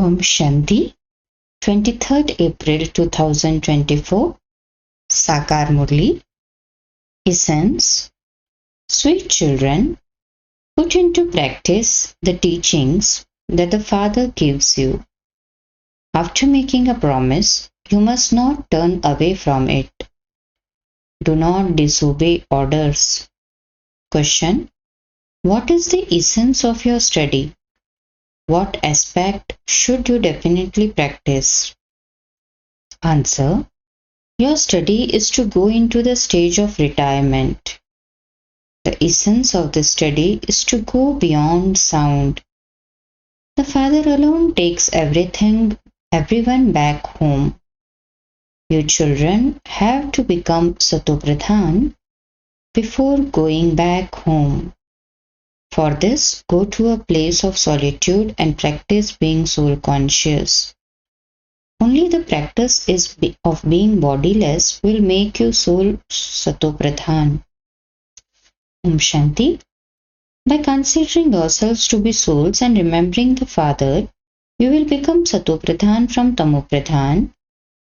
Om Shanti, 23rd April 2024, Sakar Murli. Essence. Sweet children, put into practice the teachings that the Father gives you. After making a promise, you must not turn away from it. Do not disobey orders. Question. What is the essence of your study? What aspect should you definitely practice? Answer. Your study is to go into the stage of retirement. The essence of the study is to go beyond sound. The Father alone takes everyone back home. You children have to become Satopradhan before going back home. For this, go to a place of solitude and practice being soul conscious. Only the practice of being bodiless will make you soul Satopradhan. Om Shanti. By considering yourselves to be souls and remembering the Father, you will become Satopradhan from Tamopradhan,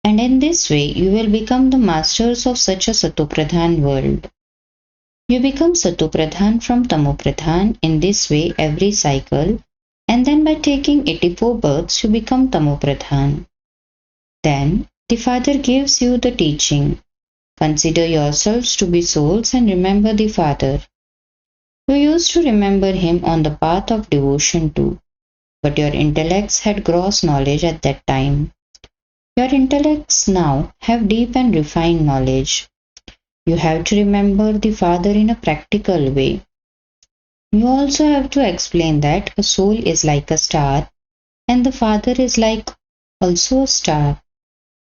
and in this way you will become the masters of such a Satopradhan world. You become Satopradhan from Tamopradhan in this way every cycle, and then by taking 84 births you become Tamopradhan. Then the Father gives you the teaching. Consider yourselves to be souls and remember the Father. You used to remember him on the path of devotion too, but your intellects had gross knowledge at that time. Your intellects now have deep and refined knowledge. You have to remember the Father in a practical way. You also have to explain that a soul is like a star and the Father is like also a star.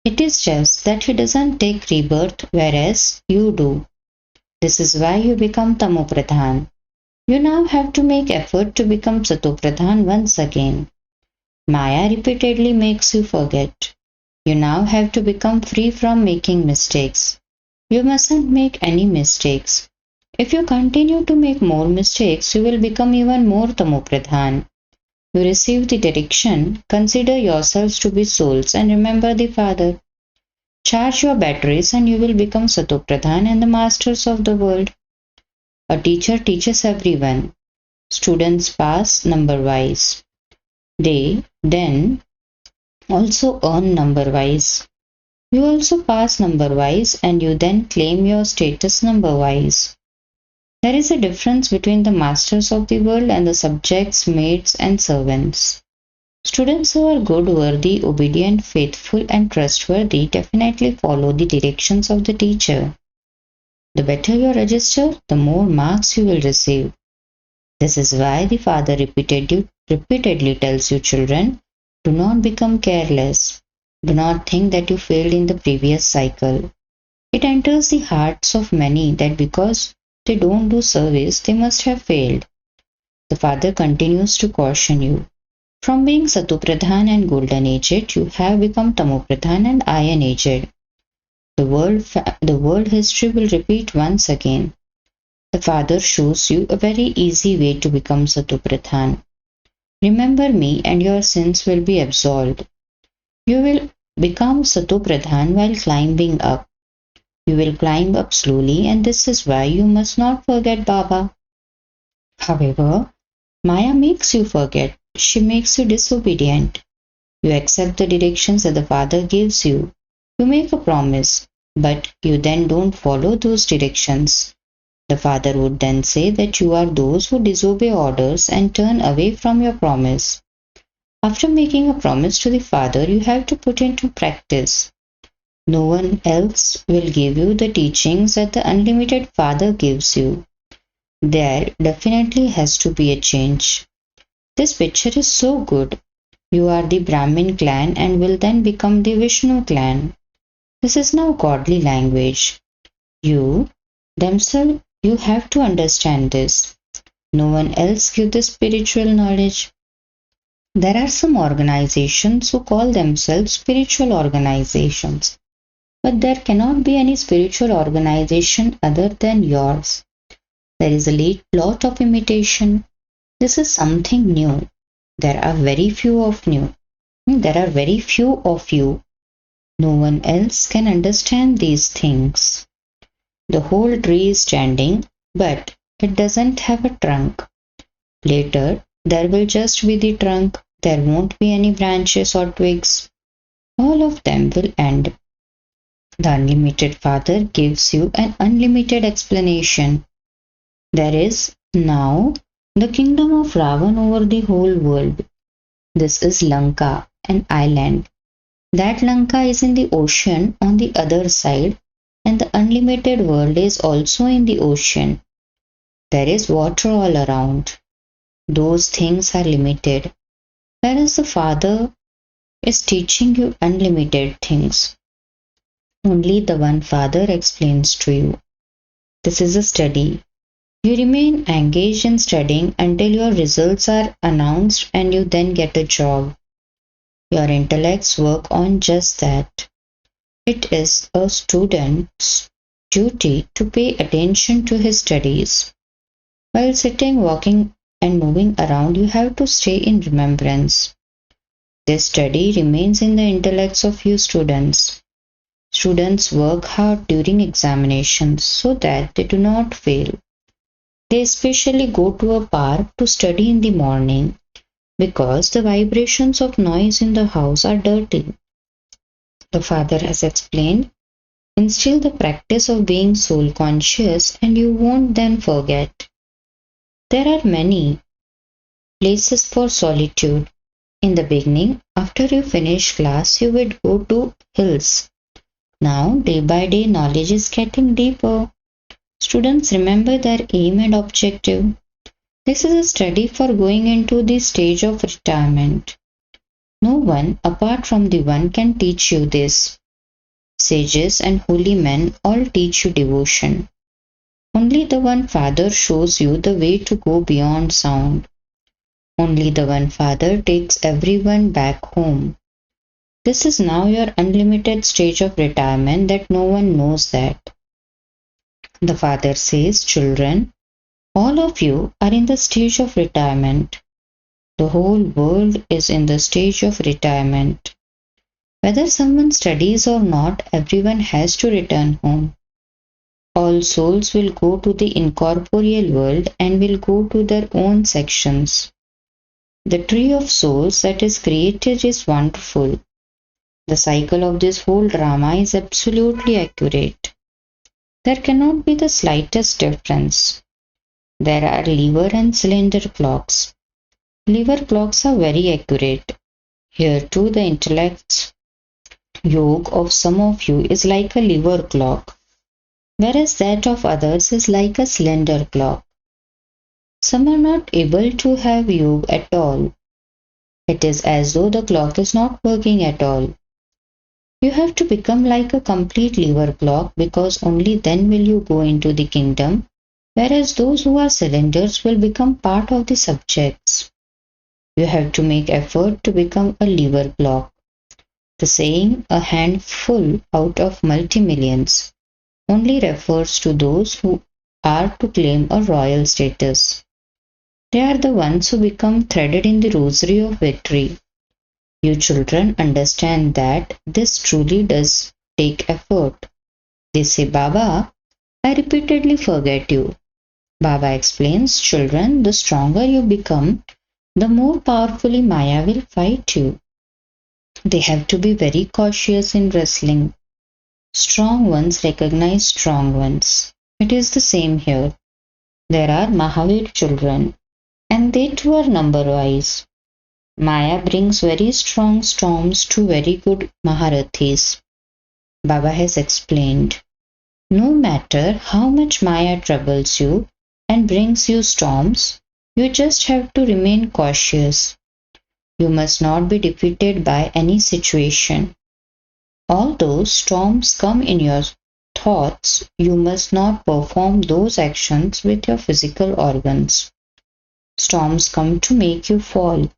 It is just that he doesn't take rebirth whereas you do. This is why you become Tamopradhan. You now have to make effort to become Satopradhan once again. Maya repeatedly makes you forget. You now have to become free from making mistakes. You mustn't make any mistakes. If you continue to make more mistakes, you will become even more Tamopradhan. You receive the direction, consider yourselves to be souls and remember the Father. Charge your batteries and you will become Satopradhan and the masters of the world. A teacher teaches everyone. Students pass number-wise. They then also earn number-wise. You also pass number-wise and you then claim your status number-wise. There is a difference between the masters of the world and the subjects, maids and servants. Students who are good, worthy, obedient, faithful and trustworthy definitely follow the directions of the teacher. The better you register, the more marks you will receive. This is why the Father repeatedly tells you children, do not become careless. Do not think that you failed in the previous cycle. It enters the hearts of many that because they don't do service, they must have failed. The Father continues to caution you. From being Satopradhan and Golden Aged, you have become Tamopradhan and Iron Aged. The world history will repeat once again. The Father shows you a very easy way to become Satopradhan. Remember me and your sins will be absolved. You will become Satopradhan while climbing up. You will climb up slowly and this is why you must not forget Baba. However, Maya makes you forget. She makes you disobedient. You accept the directions that the Father gives you. You make a promise, but you then don't follow those directions. The Father would then say that you are those who disobey orders and turn away from your promise. After making a promise to the Father, you have to put into practice. No one else will give you the teachings that the unlimited Father gives you. There definitely has to be a change. This picture is so good. You are the Brahmin clan and will then become the Vishnu clan. This is now godly language. You have to understand this. No one else gives this spiritual knowledge. There are some organizations who call themselves spiritual organizations, but there cannot be any spiritual organization other than yours. There is a lot of imitation. This is something new. There are very few of new. There are very few of you. No one else can understand these things. The whole tree is standing, but it doesn't have a trunk. Later, there will just be the trunk. There won't be any branches or twigs. All of them will end. The unlimited Father gives you an unlimited explanation. There is now the kingdom of Ravan over the whole world. This is Lanka, an island. That Lanka is in the ocean on the other side, and the unlimited world is also in the ocean. There is water all around. Those things are limited, whereas the Father is teaching you unlimited things. Only the one Father explains to you. This is a study. You remain engaged in studying until your results are announced and you then get a job. Your intellects work on just that. It is a student's duty to pay attention to his studies. While sitting, walking, and moving around, you have to stay in remembrance. This study remains in the intellects of you students. Students work hard during examinations so that they do not fail. They especially go to a park to study in the morning because the vibrations of noise in the house are dirty. The Father has explained, instill the practice of being soul conscious and you won't then forget. There are many places for solitude. In the beginning, after you finish class, you would go to hills. Now, day by day, knowledge is getting deeper. Students remember their aim and objective. This is a study for going into the stage of retirement. No one apart from the One can teach you this. Sages and holy men all teach you devotion. Only the One Father shows you the way to go beyond sound. Only the One Father takes everyone back home. This is now your unlimited stage of retirement that no one knows that. The Father says, children, all of you are in the stage of retirement. The whole world is in the stage of retirement. Whether someone studies or not, everyone has to return home. All souls will go to the incorporeal world and will go to their own sections. The tree of souls that is created is wonderful. The cycle of this whole drama is absolutely accurate. There cannot be the slightest difference. There are lever and cylinder clocks. Lever clocks are very accurate. Here too the intellect's yoke of some of you is like a lever clock, whereas that of others is like a cylinder clock. Some are not able to have yoga at all. It is as though the clock is not working at all. You have to become like a complete lever clock because only then will you go into the kingdom, whereas those who are cylinders will become part of the subjects. You have to make effort to become a lever clock. The saying, a handful out of multi-millions, only refers to those who are to claim a royal status. They are the ones who become threaded in the rosary of victory. You children understand that this truly does take effort. They say, Baba, I repeatedly forget you. Baba explains, children, the stronger you become, the more powerfully Maya will fight you. They have to be very cautious in wrestling. Strong ones recognize strong ones. It is the same here. There are Mahavir children, and they too are number-wise. Maya brings very strong storms to very good Maharathis. Baba has explained, no matter how much Maya troubles you and brings you storms, you just have to remain cautious. You must not be defeated by any situation. Although storms come in your thoughts, you must not perform those actions with your physical organs. Storms come to make you fall.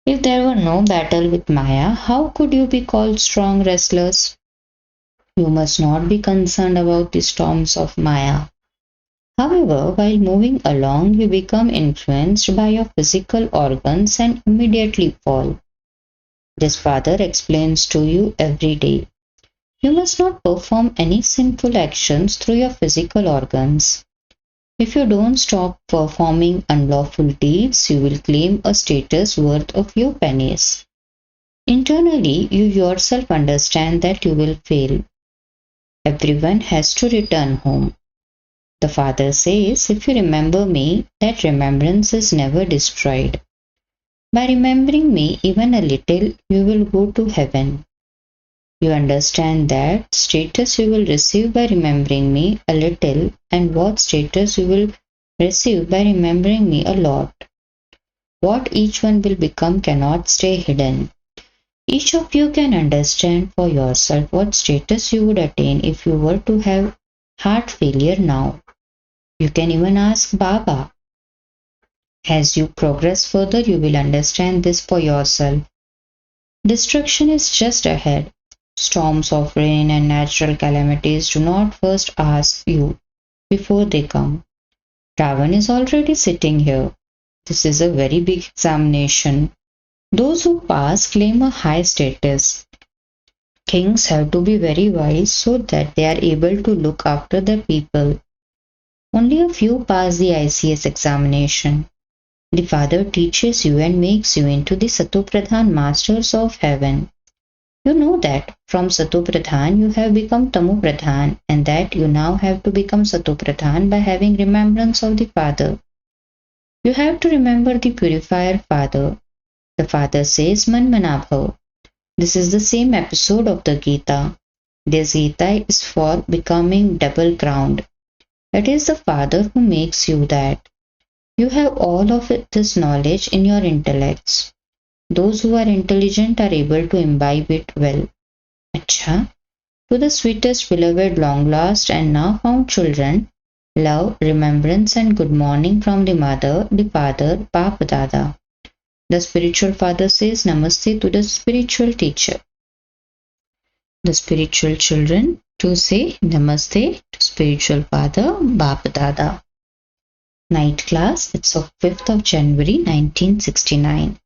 If there were no battle with Maya, how could you be called strong wrestlers? You must not be concerned about the storms of Maya. However, while moving along, you become influenced by your physical organs and immediately fall. This father explains to you every day. You must not perform any sinful actions through your physical organs. If you don't stop performing unlawful deeds, you will claim a status worth a few pennies. Internally, you yourself understand that you will fail. Everyone has to return home. The Father says, if you remember me, that remembrance is never destroyed. By remembering me even a little, you will go to heaven. You understand that status you will receive by remembering me a little and what status you will receive by remembering me a lot. What each one will become cannot stay hidden. Each of you can understand for yourself what status you would attain if you were to have heart failure now. You can even ask Baba. As you progress further, you will understand this for yourself. Destruction is just ahead. Storms of rain and natural calamities do not first ask you before they come. Ravan is already sitting here. This is a very big examination. Those who pass claim a high status. Kings have to be very wise so that they are able to look after their people. Only a few pass the ICS examination. The Father teaches you and makes you into the Satopradhan masters of heaven. You know that from Satopradhan you have become Tamopradhan and that you now have to become Satopradhan by having remembrance of the Father. You have to remember the purifier Father. The Father says Manmanabhav. This is the same episode of the Gita. This Gita is for becoming double crowned. It is the Father who makes you that. You have all of this knowledge in your intellects. Those who are intelligent are able to imbibe it well. Acha, to the sweetest beloved long lost and now found children, love, remembrance and good morning from the mother, the father, Bap Dada. The spiritual father says Namaste to the spiritual teacher. The spiritual children to say Namaste to spiritual father, Bap Dada. Night class, it's of 5th of January 1969.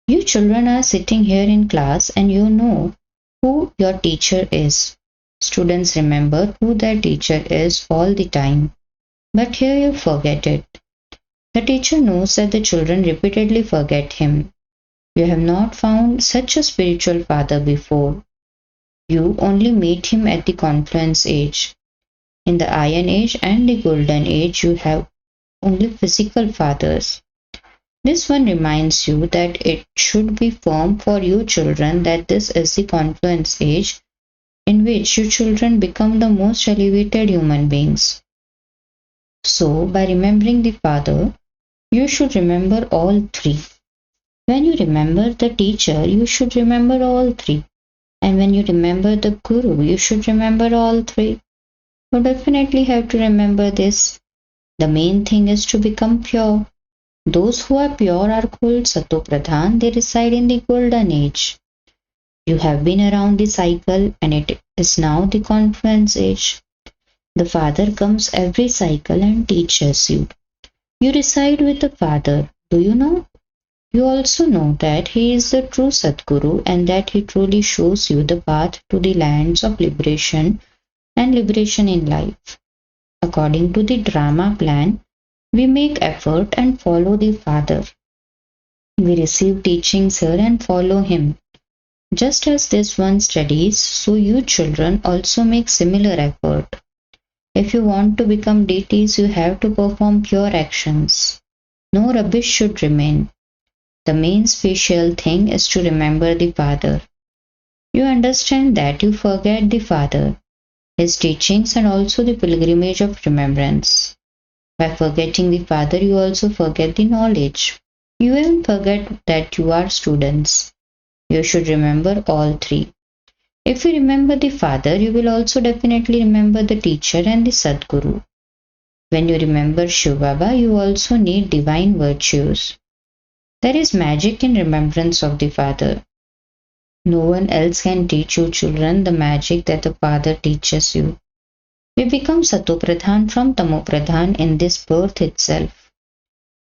You children are sitting here in class and you know who your teacher is. Students remember who their teacher is all the time. But here you forget it. The teacher knows that the children repeatedly forget him. You have not found such a spiritual father before. You only meet him at the confluence age. In the iron age and the golden age, you have only physical fathers. This one reminds you that it should be firm for you children that this is the confluence age in which you children become the most elevated human beings. So, by remembering the Father, you should remember all three. When you remember the teacher, you should remember all three. And when you remember the Guru, you should remember all three. You definitely have to remember this. The main thing is to become pure. Those who are pure are called Satopradhan. They reside in the golden age. You have been around the cycle and it is now the confluence age. The Father comes every cycle and teaches you. You reside with the Father. Do you know? You also know that He is the true Sadguru and that He truly shows you the path to the lands of liberation and liberation in life. According to the drama plan, we make effort and follow the Father. We receive teachings here and follow Him. Just as this one studies, so you children also make similar effort. If you want to become deities, you have to perform pure actions. No rubbish should remain. The main special thing is to remember the Father. You understand that you forget the Father, His teachings and also the pilgrimage of remembrance. By forgetting the Father, you also forget the knowledge. You even forget that you are students. You should remember all three. If you remember the Father, you will also definitely remember the teacher and the Sadguru. When you remember Shiv Baba, you also need divine virtues. There is magic in remembrance of the Father. No one else can teach you children the magic that the Father teaches you. We become Satopradhan from Tamopradhan in this birth itself.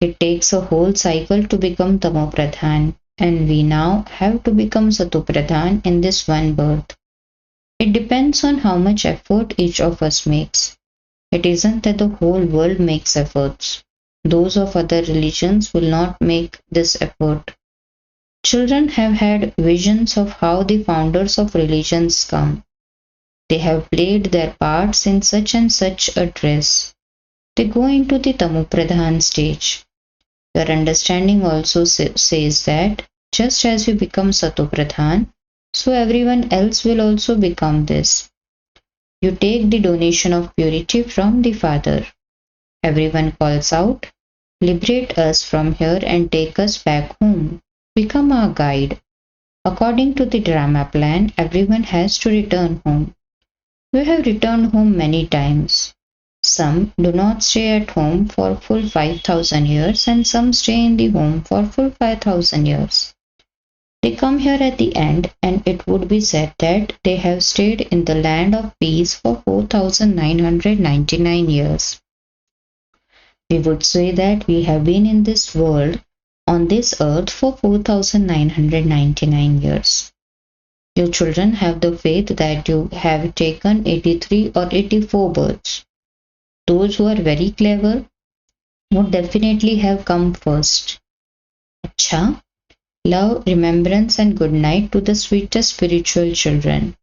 It takes a whole cycle to become Tamopradhan. and we now have to become Satopradhan in this one birth. It depends on how much effort each of us makes. It isn't that the whole world makes efforts. Those of other religions will not make this effort. Children have had visions of how the founders of religions come. They have played their parts in such and such a dress. They go into the Tamopradhan stage. Your understanding also says that just as you become Satopradhan, so everyone else will also become this. You take the donation of purity from the Father. Everyone calls out, "Liberate us from here and take us back home. Become our guide." According to the drama plan, everyone has to return home. We have returned home many times. Some do not stay at home for full 5,000 years and some stay in the home for full 5,000 years. They come here at the end and it would be said that they have stayed in the land of peace for 4,999 years. We would say that we have been in this world, on this earth for 4,999 years. You children have the faith that you have taken 83 or 84 births. Those who are very clever would definitely have come first. Acha, love, remembrance and good night to the sweetest spiritual children.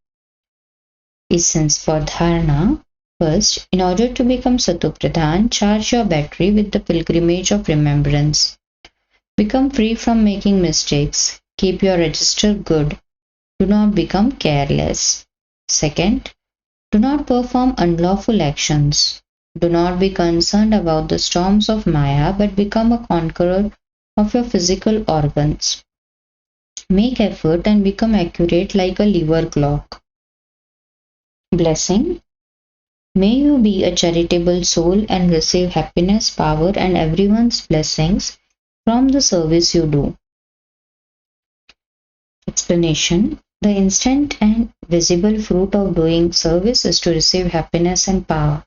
Essence for Dharana. First, in order to become Satopradhan, charge your battery with the pilgrimage of remembrance. Become free from making mistakes. Keep your register good. Do not become careless. Second, do not perform unlawful actions. Do not be concerned about the storms of Maya, but become a conqueror of your physical organs. Make effort and become accurate like a lever clock. Blessing. May you be a charitable soul and receive happiness, power, and everyone's blessings from the service you do. Explanation. The instant and visible fruit of doing service is to receive happiness and power.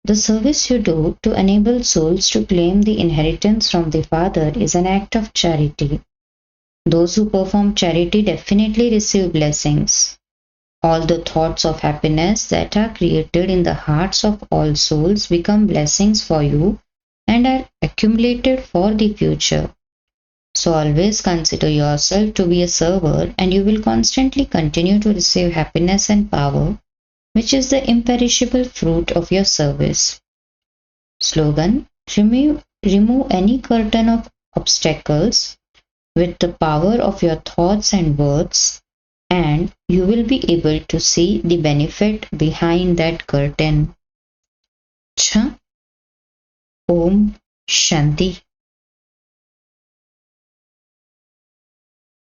The service you do to enable souls to claim the inheritance from the Father is an act of charity. Those who perform charity definitely receive blessings. All the thoughts of happiness that are created in the hearts of all souls become blessings for you and are accumulated for the future. So always consider yourself to be a server and you will constantly continue to receive happiness and power, which is the imperishable fruit of your service. Slogan. Remove any curtain of obstacles with the power of your thoughts and words, and you will be able to see the benefit behind that curtain. Cha. Om Shanti.